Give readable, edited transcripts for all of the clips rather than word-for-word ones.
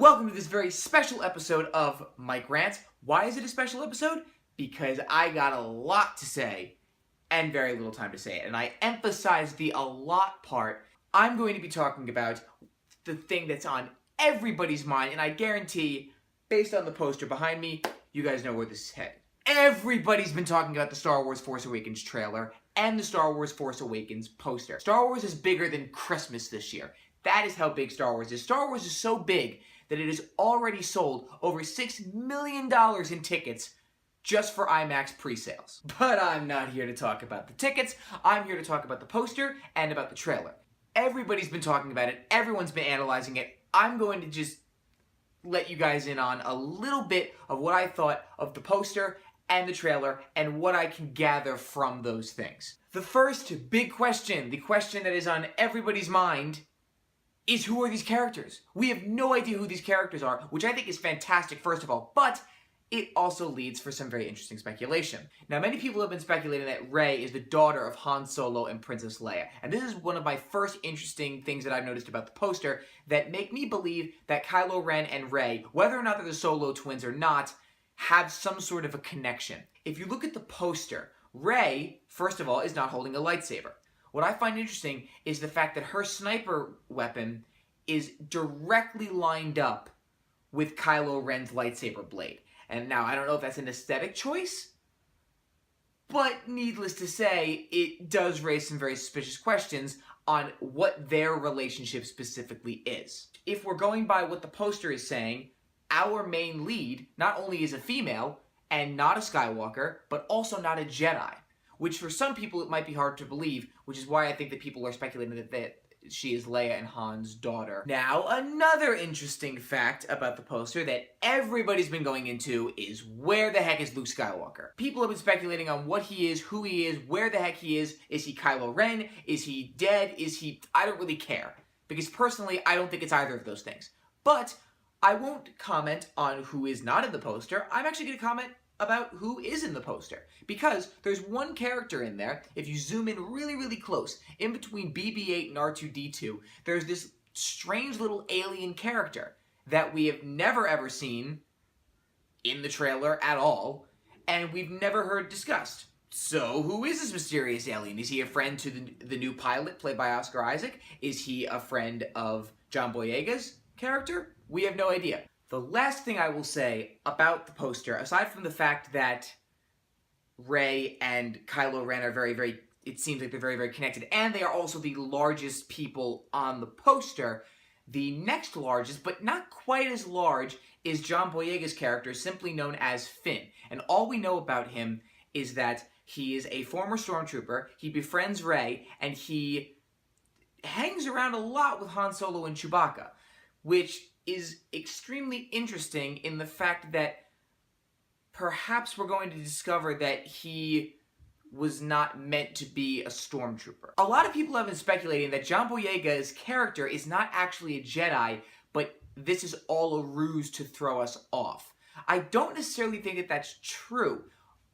Welcome to this very special episode of Mike Rant. Why is it a special episode? Because I got a lot to say and very little time to say it. And I emphasize the a lot part. I'm going to be talking about the thing that's on everybody's mind, and I guarantee, based on the poster behind me, you guys know where this is headed. Everybody's been talking about the Star Wars Force Awakens trailer and the Star Wars Force Awakens poster. Star Wars is bigger than Christmas this year. That is how big Star Wars is. Star Wars is so big that it has already sold over $6 million in tickets just for IMAX pre-sales. But I'm not here to talk about the tickets. I'm here to talk about the poster and about the trailer. Everybody's been talking about it. Everyone's been analyzing it. I'm going to just let you guys in on a little bit of what I thought of the poster and the trailer and what I can gather from those things. The first big question, the question that is on everybody's mind, is who are these characters? We have no idea who these characters are, which I think is fantastic, first of all, but it also leads for some very interesting speculation. Now, many people have been speculating that Rey is the daughter of Han Solo and Princess Leia, and this is one of my first interesting things that I've noticed about the poster that make me believe that Kylo Ren and Rey, whether or not they're the Solo twins or not, have some sort of a connection. If you look at the poster, Rey, first of all, is not holding a lightsaber. What I find interesting is the fact that her sniper weapon is directly lined up with Kylo Ren's lightsaber blade. And now, I don't know if that's an aesthetic choice, but needless to say, it does raise some very suspicious questions on what their relationship specifically is. If we're going by what the poster is saying, our main lead not only is a female and not a Skywalker, but also not a Jedi. Which for some people it might be hard to believe, which is why I think that people are speculating that she is Leia and Han's daughter. Now, another interesting fact about the poster that everybody's been going into is where the heck is Luke Skywalker? People have been speculating on what he is, who he is, where the heck he is. Is he Kylo Ren? Is he dead? Is he... I don't really care. Because personally, I don't think it's either of those things. But I won't comment on who is not in the poster. I'm actually going to comment about who is in the poster. Because there's one character in there, if you zoom in really, really close, in between BB-8 and R2-D2, there's this strange little alien character that we have never ever seen in the trailer at all, and we've never heard discussed. So, who is this mysterious alien? Is he a friend to the new pilot played by Oscar Isaac? Is he a friend of John Boyega's character? We have no idea. The last thing I will say about the poster, aside from the fact that Rey and Kylo Ren are it seems like they're very, very connected, and they are also the largest people on the poster, the next largest, but not quite as large, is John Boyega's character, simply known as Finn. And all we know about him is that he is a former stormtrooper, he befriends Rey, and he hangs around a lot with Han Solo and Chewbacca, which is extremely interesting in the fact that perhaps we're going to discover that he was not meant to be a stormtrooper. A lot of people have been speculating that John Boyega's character is not actually a Jedi, but this is all a ruse to throw us off. I don't necessarily think that that's true,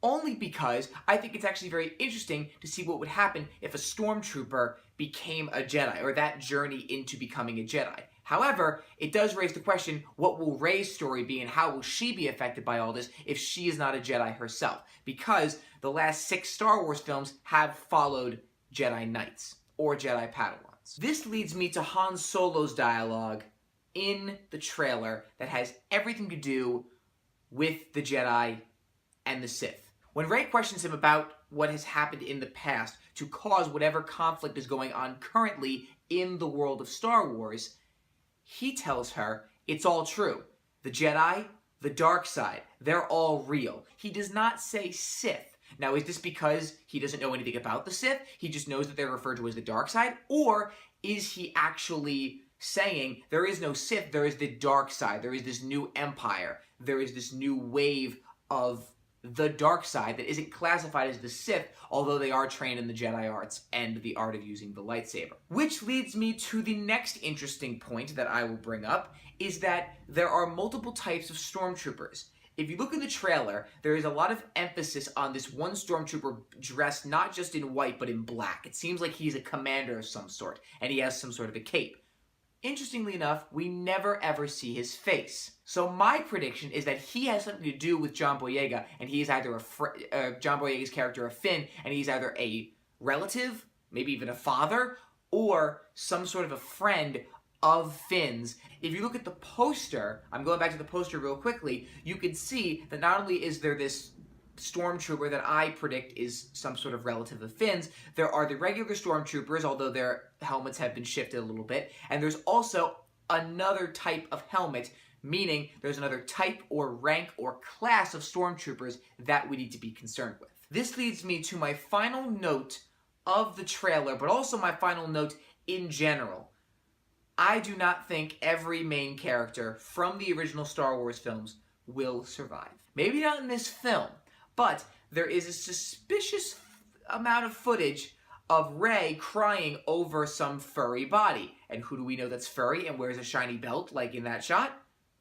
only because I think it's actually very interesting to see what would happen if a stormtrooper became a Jedi, or that journey into becoming a Jedi. However, it does raise the question, what will Rey's story be and how will she be affected by all this if she is not a Jedi herself? Because the last 6 Star Wars films have followed Jedi Knights, or Jedi Padawans. This leads me to Han Solo's dialogue in the trailer that has everything to do with the Jedi and the Sith. When Rey questions him about what has happened in the past to cause whatever conflict is going on currently in the world of Star Wars, he tells her it's all true. The Jedi, the dark side, they're all real. He does not say Sith. Now, is this because he doesn't know anything about the Sith? He just knows that they're referred to as the dark side? Or is he actually saying there is no Sith, there is the dark side, there is this new empire, there is this new wave of the dark side that isn't classified as the Sith, although they are trained in the Jedi arts and the art of using the lightsaber. Which leads me to the next interesting point that I will bring up, is that there are multiple types of stormtroopers. If you look in the trailer, there is a lot of emphasis on this one stormtrooper dressed not just in white, but in black. It seems like he's a commander of some sort, and he has some sort of a cape. interestingly enough, we never ever see his face. So my prediction is that he has something to do with John Boyega, and he is either John Boyega's character, a Finn, and he's either a relative, maybe even a father, or some sort of a friend of Finn's. If you look at the poster, I'm going back to the poster real quickly, you can see that not only is there this stormtrooper that I predict is some sort of relative of Finn's, there are the regular stormtroopers, although their helmets have been shifted a little bit, and there's also another type of helmet, meaning there's another type or rank or class of stormtroopers that we need to be concerned with. This leads me to my final note of the trailer, but also my final note in general. I do not think every main character from the original Star Wars films will survive. Maybe not in this film, but there is a suspicious amount of footage of Rey crying over some furry body. And who do we know that's furry and wears a shiny belt like in that shot?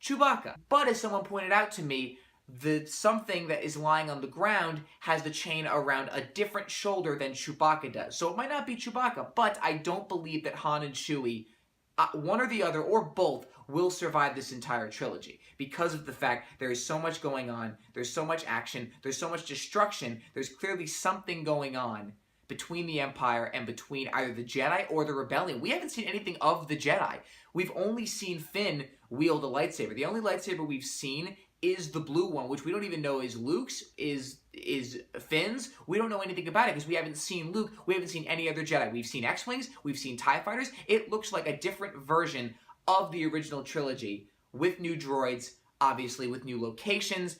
Chewbacca. But as someone pointed out to me, the something that is lying on the ground has the chain around a different shoulder than Chewbacca does. So it might not be Chewbacca, but I don't believe that Han and Chewie, one or the other, or both, will survive this entire trilogy because of the fact there is so much going on, there's so much action, there's so much destruction, there's clearly something going on between the Empire and between either the Jedi or the Rebellion. We haven't seen anything of the Jedi. We've only seen Finn wield a lightsaber. The only lightsaber we've seen is the blue one, which we don't even know is Luke's, is Finn's. We don't know anything about it because we haven't seen Luke. We haven't seen any other Jedi. We've seen X-Wings. We've seen TIE Fighters. It looks like a different version of the original trilogy with new droids, obviously with new locations,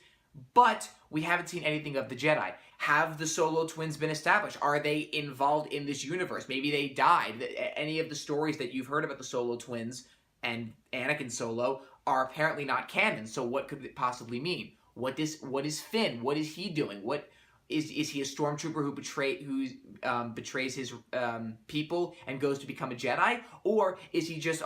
but we haven't seen anything of the Jedi. Have the Solo twins been established? Are they involved in this universe? Maybe they died. Any of the stories that you've heard about the Solo twins and Anakin Solo are apparently not canon, so what could it possibly mean? What is Finn? What is he doing? What is he a stormtrooper who betrays his people and goes to become a Jedi, or is he just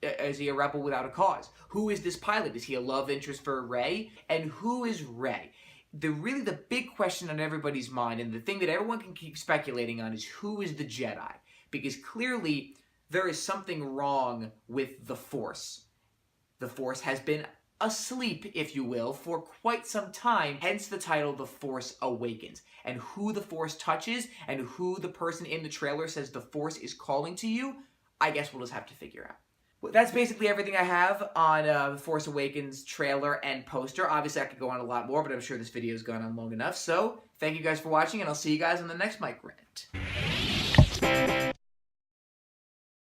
is he a rebel without a cause? Who is this pilot? Is he a love interest for Rey? And who is Rey? The big question on everybody's mind, and the thing that everyone can keep speculating on, is who is the Jedi? Because clearly there is something wrong with the Force. The Force has been asleep, if you will, for quite some time, hence the title The Force Awakens. And who the Force touches, and who the person in the trailer says the Force is calling to you, I guess we'll just have to figure out. Well, that's basically everything I have on The Force Awakens trailer and poster. Obviously, I could go on a lot more, but I'm sure this video has gone on long enough. So, thank you guys for watching, and I'll see you guys on the next Mike Rant.